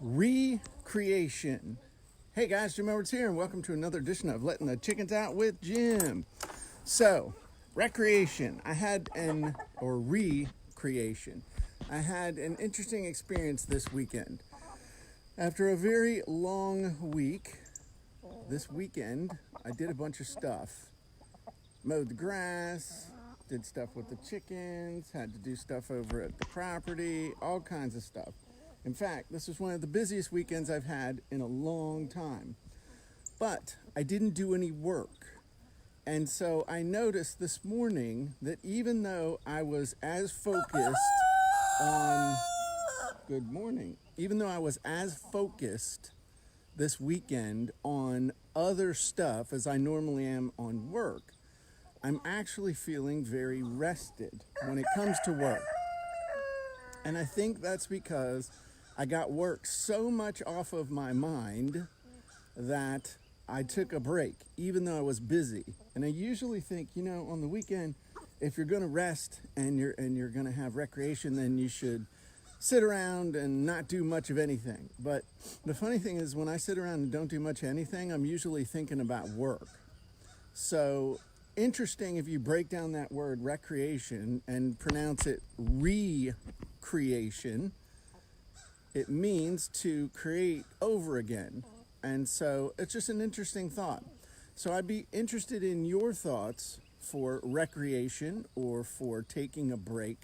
recreation. Hey guys, Jim Edwards here, and welcome to another edition of Letting the Chickens Out with Jim. So, recreation. Recreation. I had an interesting experience this weekend. After a very long week, this weekend, I did a bunch of stuff. Mowed the grass, did stuff with the chickens, had to do stuff over at the property, all kinds of stuff. In fact, this was one of the busiest weekends I've had in a long time. But I didn't do any work. And so I noticed this morning that even though I was as focused on, good morning, even though I was as focused this weekend on other stuff as I normally am on work, I'm actually feeling very rested when it comes to work. And I think that's because I got work so much off of my mind that I took a break, even though I was busy. And I usually think, on the weekend, if you're going to rest and you're going to have recreation, then you should sit around and not do much of anything. But the funny thing is, when I sit around and don't do much of anything, I'm usually thinking about work. So interesting if you break down that word recreation and pronounce it recreation. It means to create over again. And so it's just an interesting thought. So I'd be interested in your thoughts for recreation or for taking a break.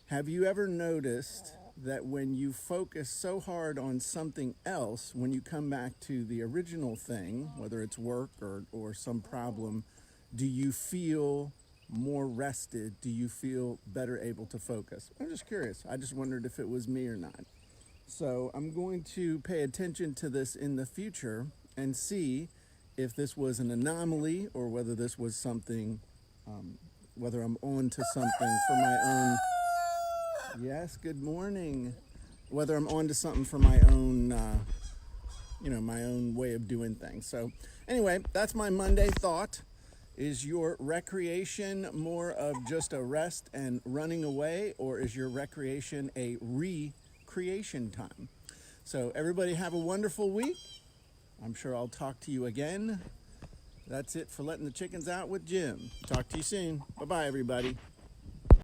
Have you ever noticed that when you focus so hard on something else, when you come back to the original thing, whether it's work or some problem, do you feel more rested? Do you feel better able to focus? I'm just curious. I just wondered if it was me or not. So I'm going to pay attention to this in the future and see if this was an anomaly or whether this was something, whether I'm on to something for my own. Yes, good morning. Whether I'm on to something for my own, my own way of doing things. So anyway, that's my Monday thought. Is your recreation more of just a rest and running away, or is your recreation a recreation time? So everybody have a wonderful week. I'm sure I'll talk to you again. That's it for Letting the Chickens Out with Jim. Talk to you soon. Bye-bye, everybody.